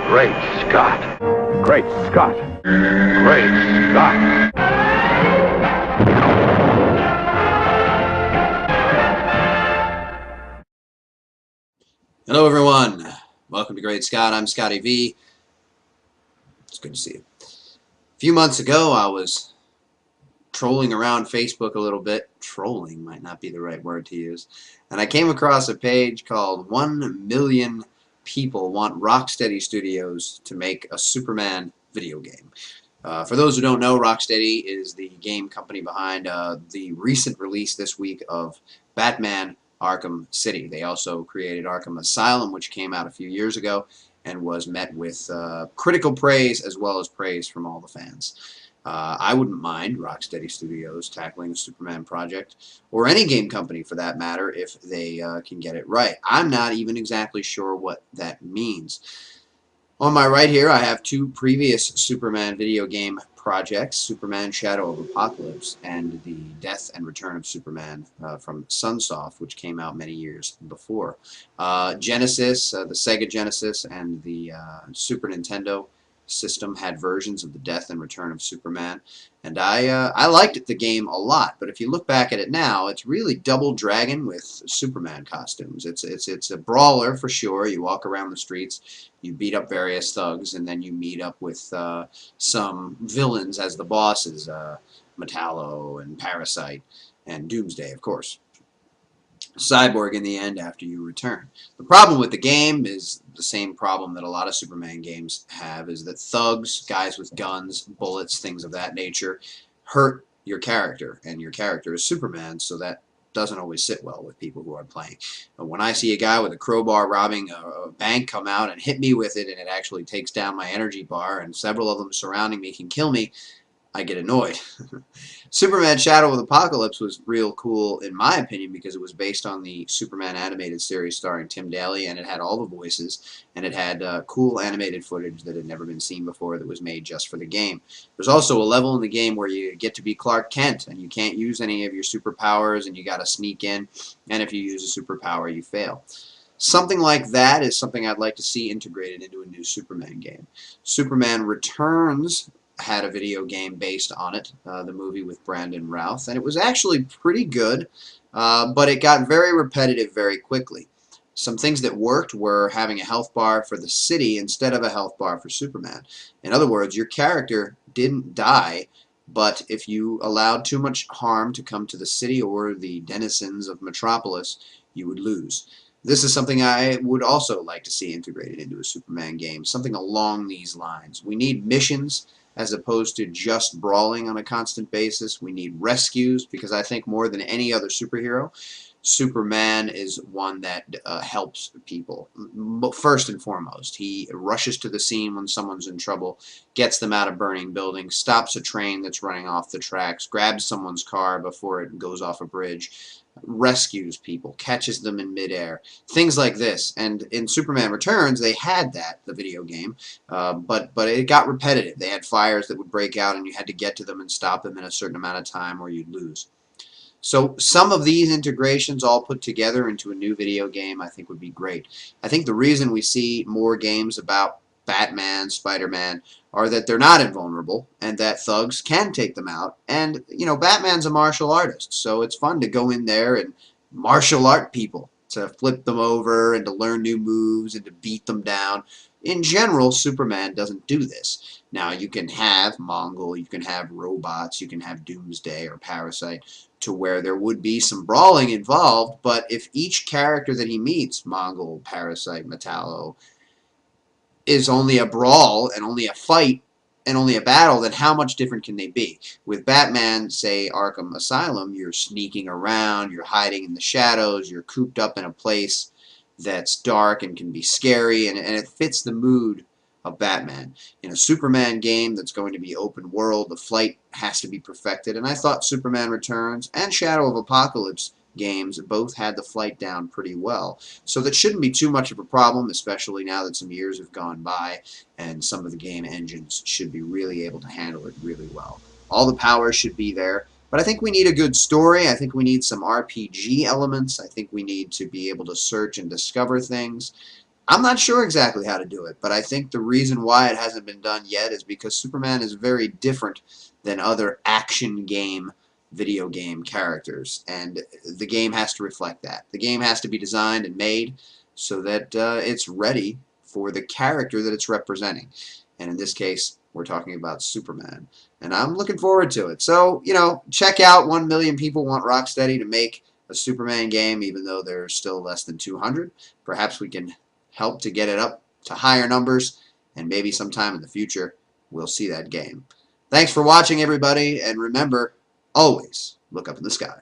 Great Scott. Great Scott. Great Scott. Hello everyone, welcome to Great Scott. I'm Scotty V. It's good to see you. A few months ago I was trolling around Facebook a little bit. Trolling might not be the right word to use. And I came across a page called 1 Million People Want Rocksteady Studios to Make a Superman Video Game. For those who don't know, Rocksteady is the game company behind the recent release this week of Batman Arkham City. They also created Arkham Asylum, which came out a few years ago and was met with critical praise as well as praise from all the fans. I wouldn't mind Rocksteady Studios tackling a Superman project, or any game company for that matter, if they can get it right. I'm not even exactly sure what that means. On my right here, I have two previous Superman video game projects, Superman Shadow of Apocalypse and the Death and Return of Superman from Sunsoft, which came out many years before. Genesis, the Sega Genesis, and the Super Nintendo system had versions of the Death and Return of Superman, and I liked the game a lot. But if you look back at it now, it's really Double Dragon with Superman costumes. It's a brawler for sure. You walk around the streets, you beat up various thugs, and then you meet up with some villains as the bosses, Metallo and Parasite and Doomsday, of course. Cyborg in the end after you return. The problem with the game is the same problem that a lot of Superman games have, is that thugs, guys with guns, bullets, things of that nature, hurt your character, and your character is Superman, so that doesn't always sit well with people who are playing. But when I see a guy with a crowbar robbing a bank come out and hit me with it, and it actually takes down my energy bar, and several of them surrounding me can kill me, I get annoyed. Superman Shadow of the Apocalypse was real cool in my opinion because it was based on the Superman animated series starring Tim Daly, and it had all the voices, and it had cool animated footage that had never been seen before that was made just for the game. There's also a level in the game where you get to be Clark Kent, and you can't use any of your superpowers, and you got to sneak in, and if you use a superpower you fail. Something like that is something I'd like to see integrated into a new Superman game. Superman Returns had a video game based on it, the movie with Brandon Routh, and it was actually pretty good, but it got very repetitive very quickly. Some things that worked were having a health bar for the city instead of a health bar for Superman. In other words, your character didn't die, but if you allowed too much harm to come to the city or the denizens of Metropolis, you would lose. This is something I would also like to see integrated into a Superman game, something along these lines. We need missions as opposed to just brawling on a constant basis. We need rescues, because I think more than any other superhero, Superman is one that helps people. First and foremost, he rushes to the scene when someone's in trouble, gets them out of burning buildings, stops a train that's running off the tracks, grabs someone's car before it goes off a bridge, rescues people, catches them in midair, things like this. And in Superman Returns, they had that, the video game, but it got repetitive. They had fires that would break out, and you had to get to them and stop them in a certain amount of time or you'd lose. So some of these integrations all put together into a new video game I think would be great. I think the reason we see more games about Batman, Spider-Man, are that they're not invulnerable and that thugs can take them out. And, you know, Batman's a martial artist, so it's fun to go in there and martial art people, to flip them over and to learn new moves and to beat them down. In general, Superman doesn't do this. Now, you can have Mongol, you can have robots, you can have Doomsday or Parasite, to where there would be some brawling involved, but if each character that he meets, Mongol, Parasite, Metallo, is only a brawl and only a fight and only a battle, then how much different can they be? With Batman, say Arkham Asylum, you're sneaking around, you're hiding in the shadows, you're cooped up in a place that's dark and can be scary, and it fits the mood of Batman. In a Superman game that's going to be open world, the flight has to be perfected, and I thought Superman Returns and Shadow of Apocalypse games both had the flight down pretty well. So that shouldn't be too much of a problem, especially now that some years have gone by and some of the game engines should be really able to handle it really well. All the power should be there, but I think we need a good story. I think we need some RPG elements. I think we need to be able to search and discover things. I'm not sure exactly how to do it, but I think the reason why it hasn't been done yet is because Superman is very different than other action game video game characters, and the game has to reflect that. The game has to be designed and made so that it's ready for the character that it's representing. And in this case, we're talking about Superman. And I'm looking forward to it. So, you know, check out 1 million people want Rocksteady to make a Superman game, even though there's still less than 200. Perhaps we can help to get it up to higher numbers, and maybe sometime in the future we'll see that game. Thanks for watching, everybody, and remember, always look up in the sky.